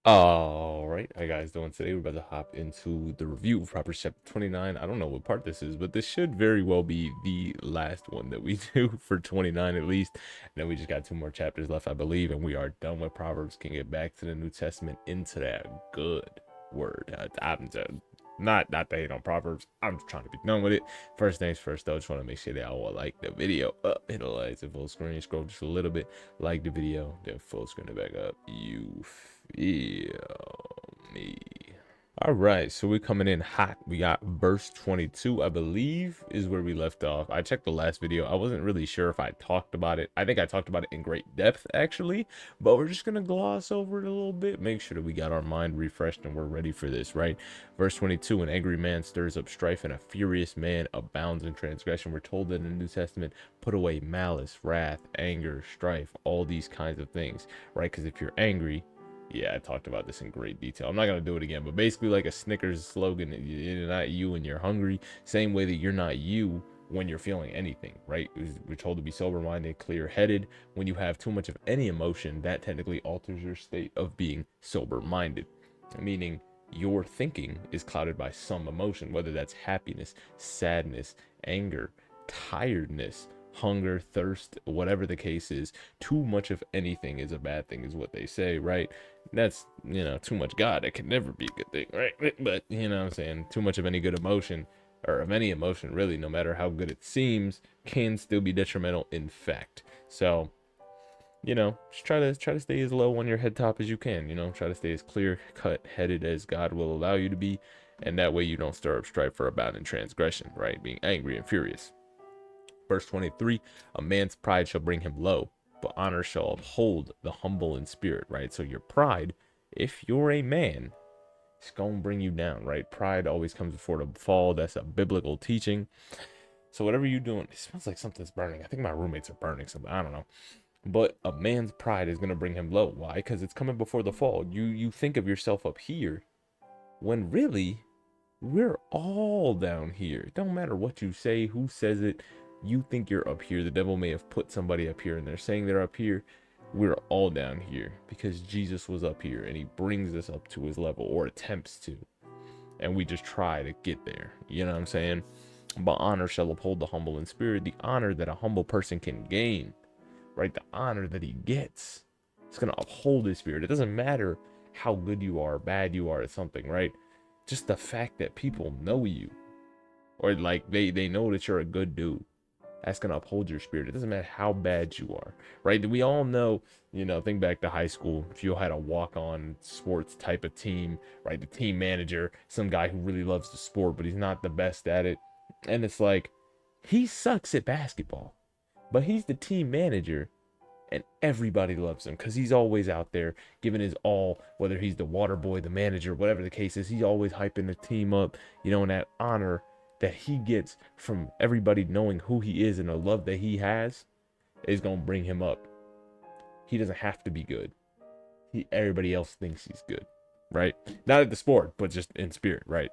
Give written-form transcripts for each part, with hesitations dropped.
All right, how you guys doing today? We're about to hop into the review of Proverbs chapter 29. I don't know what part this is, but this should very well be the last one that we do for 29 at least. And then we just got two more chapters left, I believe, and we are done with Proverbs. Can get back to the New Testament, into that good word. I'm just not to hate on Proverbs. I'm just trying to be done with it. First things first, though, just want to make sure that y'all like the video up. Hit the lights and full screen. Scroll just a little bit. Like the video, then full screen it back up. You feel me? All right, so we're coming in hot. We got verse 22, I believe, is where we left off. I checked the last video. I wasn't really sure if I talked about it. I think I talked about it in great depth, actually, but we're just going to gloss over it a little bit, make sure that we got our mind refreshed and we're ready for this, right? Verse 22, an angry man stirs up strife and a furious man abounds in transgression. We're told that in the New Testament, put away malice, wrath, anger, strife, all these kinds of things, right? Because if you're angry, yeah, I talked about this in great detail. I'm not going to do it again, but basically like a Snickers slogan, you're not you when you're hungry. Same way that you're not you when you're feeling anything, right? We're told to be sober-minded, clear-headed. When you have too much of any emotion, that technically alters your state of being sober-minded, meaning your thinking is clouded by some emotion, whether that's happiness, sadness, anger, tiredness, hunger, thirst, whatever the case is. Too much of anything is a bad thing, is what they say, right? That's, too much God, it can never be a good thing, right? But what I'm saying, too much of any good emotion, or of any emotion really, no matter how good it seems, can still be detrimental in fact. So just try to stay as low on your head top as you can. Try to stay as clear cut headed as God will allow you to be, and that way you don't stir up strife for abounding transgression, right? Being angry and furious. Verse 23, a man's pride shall bring him low, but honor shall uphold the humble in spirit, right? So your pride, if you're a man, it's going to bring you down, right? Pride always comes before the fall. That's a biblical teaching. So whatever you're doing, it smells like something's burning. I think my roommates are burning something. I don't know. But a man's pride is going to bring him low. Why? Because it's coming before the fall. You think of yourself up here when really we're all down here. It don't matter what you say, who says it. You think you're up here. The devil may have put somebody up here and they're saying they're up here. We're all down here because Jesus was up here and he brings us up to his level, or attempts to. And we just try to get there. You know what I'm saying? But honor shall uphold the humble in spirit. The honor that a humble person can gain, right? The honor that he gets, it's going to uphold his spirit. It doesn't matter how good you are, bad you are at something, right? Just the fact that people know you, or like they know that you're a good dude, that's going to uphold your spirit. It doesn't matter how bad you are, right? We all know, think back to high school. If you had a walk-on sports type of team, right? The team manager, some guy who really loves the sport, but he's not the best at it. And it's like, he sucks at basketball, but he's the team manager and everybody loves him because he's always out there giving his all, whether he's the water boy, the manager, whatever the case is. He's always hyping the team up, and that honor that he gets from everybody knowing who he is and the love that he has is going to bring him up. He doesn't have to be good. Everybody else thinks he's good, right? Not at the sport, but just in spirit, right?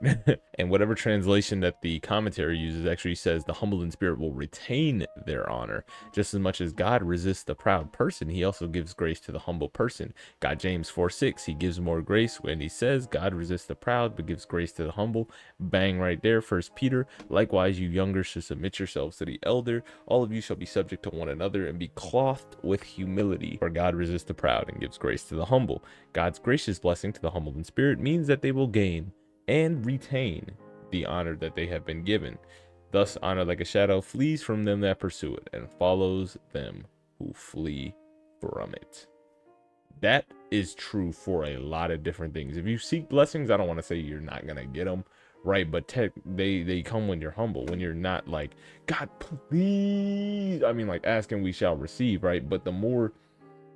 And whatever translation that the commentary uses actually says the humble in spirit will retain their honor. Just as much as God resists the proud person, he also gives grace to the humble person. Got James 4:6, he gives more grace when he says God resists the proud but gives grace to the humble. Bang right there. First Peter, likewise you younger should submit yourselves to the elder. All of you shall be subject to one another and be clothed with humility, for God resists the proud and gives grace to the humble. God's gracious blessing to the humble in spirit means that they will gain and retain the honor that they have been given. Thus, honor like a shadow flees from them that pursue it and follows them who flee from it. That is true for a lot of different things. If you seek blessings, I don't want to say you're not going to get them, right? But they come when you're humble, when you're not like, God, please. I mean, like asking we shall receive, right? But the more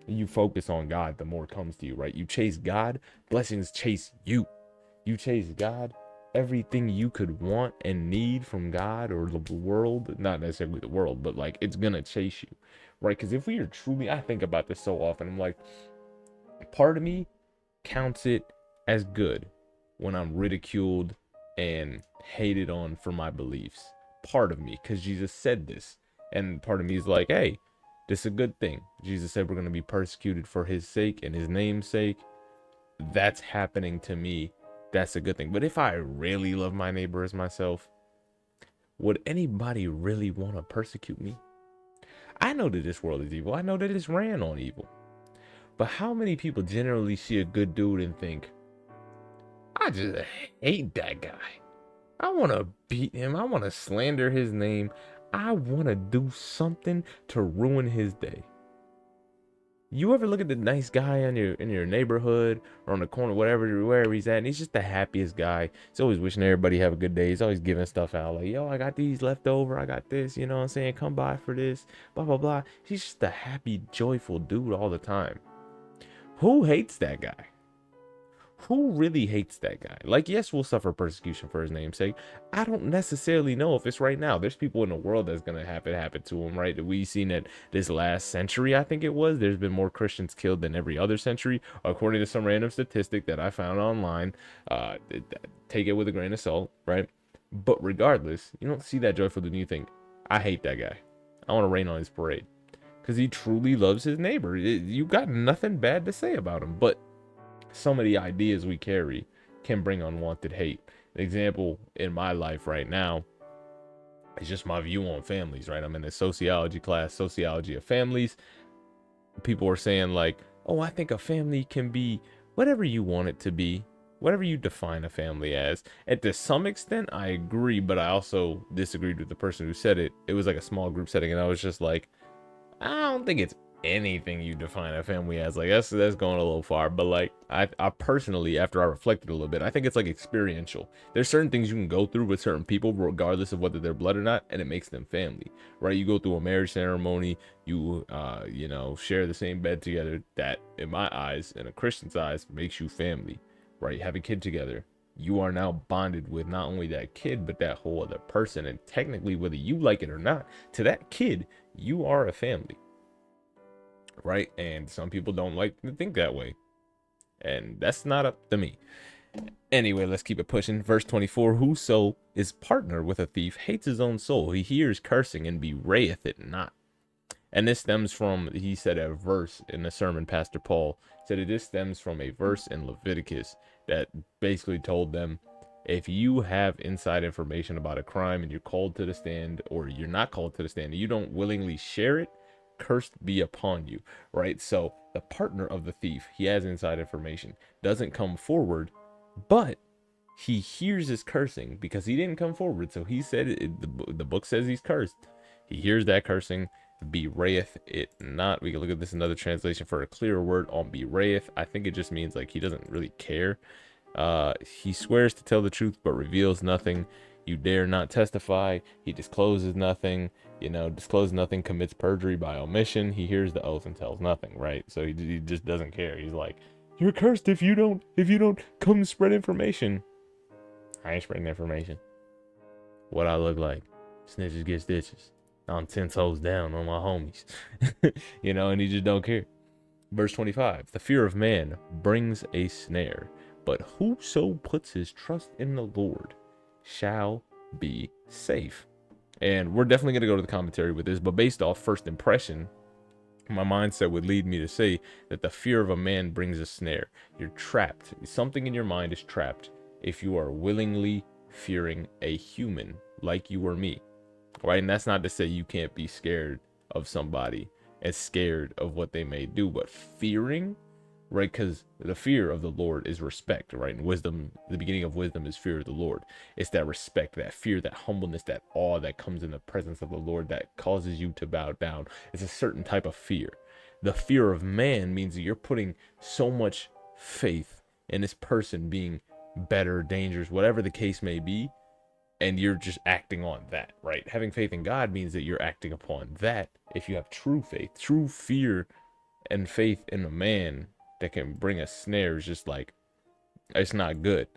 you focus on God, the more comes to you, right? You chase God, blessings chase you. You chase God, everything you could want and need from God or the world, not necessarily the world, but like it's gonna chase you, right? Because if we are truly, I think about this so often, I'm like, part of me counts it as good when I'm ridiculed and hated on for my beliefs. Part of me, because Jesus said this, and part of me is like, hey, this is a good thing. Jesus said we're going to be persecuted for his sake and his name's sake. that's happening to me, that's a good thing. But if I really love my neighbor as myself, would anybody really want to persecute me? I know that this world is evil. I know that it's ran on evil. But how many people generally see a good dude and think, I just hate that guy. I want to beat him. I want to slander his name. I want to do something to ruin his day. You ever look at the nice guy in your neighborhood or on the corner, wherever he's at, and he's just the happiest guy. He's always wishing everybody have a good day. He's always giving stuff out like, yo, I got these left over. I got this, you know what I'm saying? Come by for this, blah, blah, blah. He's just a happy, joyful dude all the time. Who hates that guy? Who really hates that guy? Like, yes, we'll suffer persecution for his name's sake. I don't necessarily know if it's right now. There's people in the world that's gonna happen to him, right? We've seen that this last century, I think it was, there's been more Christians killed than every other century, according to some random statistic that I found online. Take it with a grain of salt, right? But regardless, you don't see that joyful dude and you think, I hate that guy. I want to rain on his parade. Because he truly loves his neighbor. You got nothing bad to say about him. But some of the ideas we carry can bring unwanted hate. An example in my life right now is just my view on families, right? I'm in a sociology class, sociology of families. People are saying like, oh, I think a family can be whatever you want it to be, whatever you define a family as. And to some extent, I agree, but I also disagreed with the person who said it. It was like a small group setting, and I was just like, I don't think it's anything you define a family as. Like that's going a little far. But like I personally, after I reflected a little bit, I think it's like experiential. There's certain things you can go through with certain people, regardless of whether they're blood or not, and it makes them family, right? You go through a marriage ceremony, you share the same bed together. That, in my eyes, in a Christian's eyes, makes you family, right? You have a kid together. You are now bonded with not only that kid, but that whole other person. And technically, whether you like it or not, to that kid, you are a family, right? And some people don't like to think that way, and that's not up to me. Anyway, let's keep it pushing. Verse 24, whoso is partner with a thief hates his own soul. He hears cursing and bewrayeth it not. And this stems from, he said a verse in the sermon, Pastor Paul said this stems from a verse in Leviticus that basically told them, if you have inside information about a crime and you're called to the stand, or you're not called to the stand, and you don't willingly share it, cursed be upon you, right? So the partner of the thief, he has inside information, doesn't come forward, but he hears his cursing because he didn't come forward. So he said the book says he's cursed. He hears that cursing, bewrayeth it not. We can look at this another translation for a clearer word on bewrayeth. I think it just means like he doesn't really care. He swears to tell the truth but reveals nothing. You dare not testify. He discloses nothing. Discloses nothing, commits perjury by omission. He hears the oath and tells nothing, right? So he just doesn't care. He's like, you're cursed if you don't come spread information. I ain't spreading information. What I look like, snitches get stitches. I'm 10 toes down on my homies. And he just don't care. Verse 25, the fear of man brings a snare, but whoso puts his trust in the Lord shall be safe. And we're definitely going to go to the commentary with this, but based off first impression, my mindset would lead me to say that the fear of a man brings a snare. You're trapped. Something in your mind is trapped if you are willingly fearing a human like you or me, right? And that's not to say you can't be scared of somebody and scared of what they may do, but fearing, right? Because the fear of the Lord is respect, right? And wisdom, the beginning of wisdom is fear of the Lord. It's that respect, that fear, that humbleness, that awe that comes in the presence of the Lord that causes you to bow down. It's a certain type of fear. The fear of man means that you're putting so much faith in this person being better, dangerous, whatever the case may be, and you're just acting on that, right? Having faith in God means that you're acting upon that. If you have true faith, true fear and faith in a man that can bring a snare, is just like, it's not good,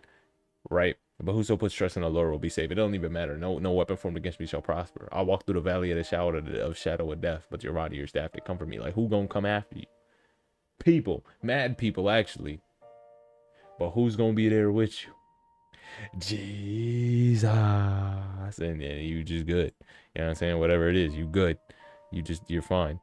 right? But whoso puts trust in the Lord will be saved. It don't even matter. No weapon formed against me shall prosper. I'll walk through the valley of the shadow of death, but your rod and your staff, they comfort me. Like, who gonna come after you? People, mad people, actually. But who's gonna be there with you? Jesus. And you just good. You know what I'm saying? Whatever it is, you good. You're fine.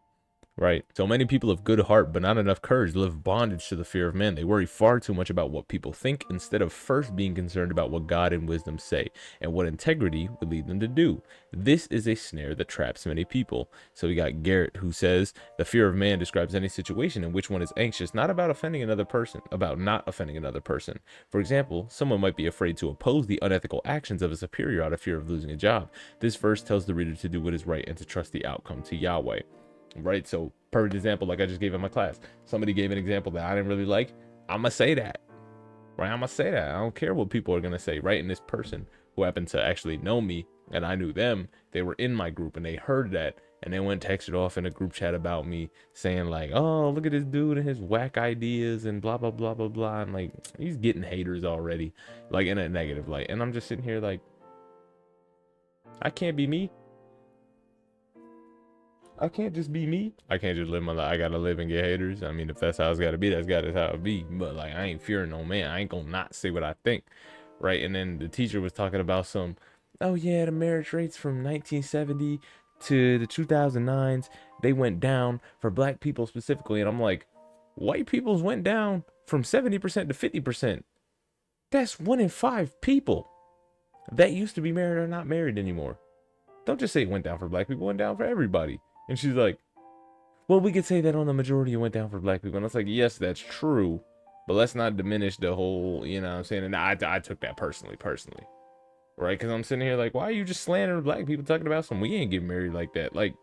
Right. So many people of good heart, but not enough courage, live bondage to the fear of man. They worry far too much about what people think instead of first being concerned about what God and wisdom say and what integrity would lead them to do. This is a snare that traps many people. So we got Garrett, who says the fear of man describes any situation in which one is anxious, not about offending another person, about not offending another person. For example, someone might be afraid to oppose the unethical actions of a superior out of fear of losing a job. This verse tells the reader to do what is right and to trust the outcome to Yahweh. Right. So perfect example, like I just gave in my class, somebody gave an example that I didn't really like. I'm gonna say that, right? I'm gonna say that. I don't care what people are gonna say, right? And this person who happened to actually know me and I knew them, they were in my group and they heard that and they went texted off in a group chat about me saying like, oh, look at this dude and his whack ideas and blah blah blah blah blah, and like he's getting haters already, like in a negative light. And I'm just sitting here like, I can't be me. I can't just be me. I can't just live my life. I gotta live and get haters. I mean, if that's how it's gotta be, that's how it be. But like, I ain't fearing no man. I ain't gonna not say what I think, right? And then the teacher was talking about some, oh yeah, the marriage rates from 1970 to the 2009s, they went down for black people specifically. And I'm like, white people's went down from 70% to 50%. That's 1 in 5 people that used to be married are not married anymore. Don't just say it went down for black people, it went down for everybody. And she's like, well, we could say that on the majority it went down for black people. And I was like, yes, that's true. But let's not diminish the whole, you know what I'm saying? And I took that personally. Right? Because I'm sitting here like, why are you just slandering black people talking about some, we ain't getting married like that? Like,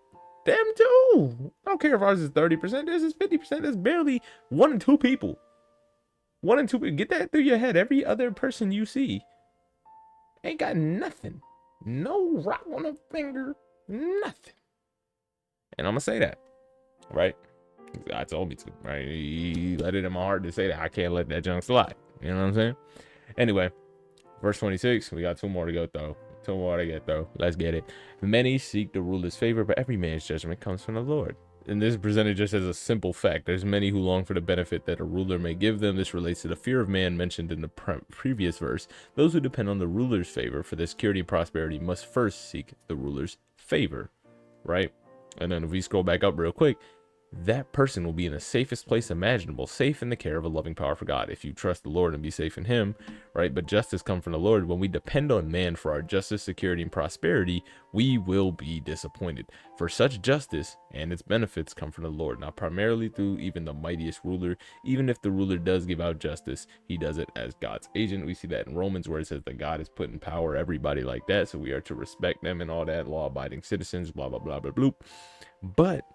them too. I don't care if ours is 30%, this is 50%. That's barely 1 in 2 people. 1 in 2 people. Get that through your head. Every other person you see ain't got nothing. No rock on a finger. Nothing. And I'm gonna say that, right? I told me to, right? He let it in my heart to say that. I can't let that junk slide. You know what I'm saying? Anyway, verse 26, we got 2 more to go though. 2 more to get though. Let's get it. Many seek the ruler's favor, but every man's judgment comes from the Lord. And this is presented just as a simple fact. There's many who long for the benefit that a ruler may give them. This relates to the fear of man mentioned in the previous verse. Those who depend on the ruler's favor for their security and prosperity must first seek the ruler's favor, right? And then if we scroll back up real quick, that person will be in the safest place imaginable, safe in the care of a loving, powerful God. If you trust the Lord and be safe in him, right? But justice comes from the Lord. When we depend on man for our justice, security, and prosperity, we will be disappointed. For such justice and its benefits come from the Lord, not primarily through even the mightiest ruler. Even if the ruler does give out justice, he does it as God's agent. We see that in Romans where it says that God has put in power everybody like that, so we are to respect them and all that, law-abiding citizens, blah, blah, blah, blah, blah. But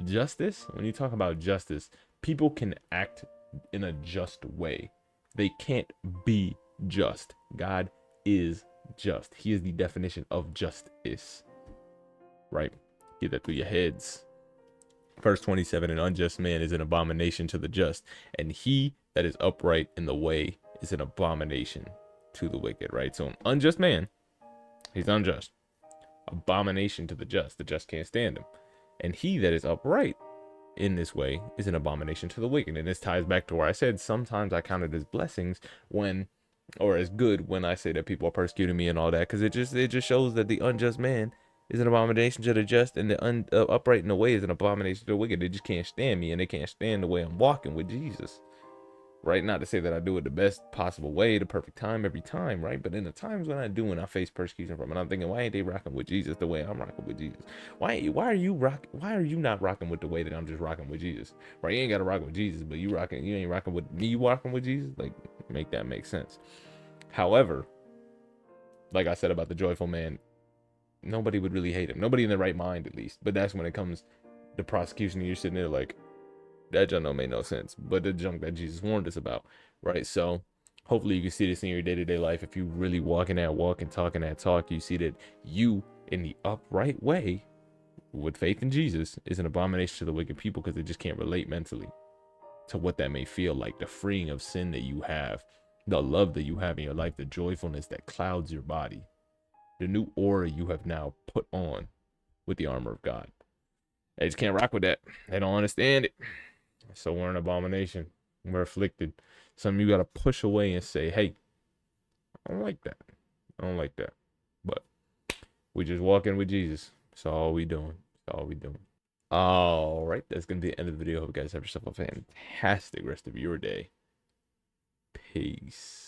justice, when you talk about justice, people can act in a just way. They can't be just. God is just. He is the definition of justice, right? Get that through your heads. Verse 27, an unjust man is an abomination to the just, and he that is upright in the way is an abomination to the wicked, right? So an unjust man, he's unjust. Abomination to the just can't stand him. And he that is upright in this way is an abomination to the wicked. And this ties back to where I said sometimes I count it as blessings when, or as good when I say that people are persecuting me and all that, because it just shows that the unjust man is an abomination to the just, and the upright in the way is an abomination to the wicked. They just can't stand me, and they can't stand the way I'm walking with Jesus. Right? Not to say that I do it the best possible way, the perfect time every time, right? But in the times when I do and I face persecution from it, I'm thinking, why ain't they rocking with Jesus the way I'm rocking with Jesus? Why are you not rocking with the way that I'm just rocking with Jesus? Right? You ain't gotta rock with Jesus, but you ain't rocking with me rocking with Jesus. Like, make that make sense. However, like I said about the joyful man, nobody would really hate him. Nobody in their right mind, at least. But that's when it comes to prosecution and you're sitting there like, that junk don't make no sense, but the junk that Jesus warned us about, right? So hopefully you can see this in your day-to-day life. If you really walking that walk and talking that talk, you see that you in the upright way with faith in Jesus is an abomination to the wicked people, because they just can't relate mentally to what that may feel like, the freeing of sin that you have, the love that you have in your life, the joyfulness that clouds your body, the new aura you have now put on with the armor of God. They just can't rock with that. They don't understand it. So we're an abomination. We're afflicted. Something you got to push away and say, hey, I don't like that. I don't like that. But we just walking with Jesus. That's all we doing. That's all we doing. All right, that's gonna be the end of the video. Hope you guys have yourself a fantastic rest of your day. Peace.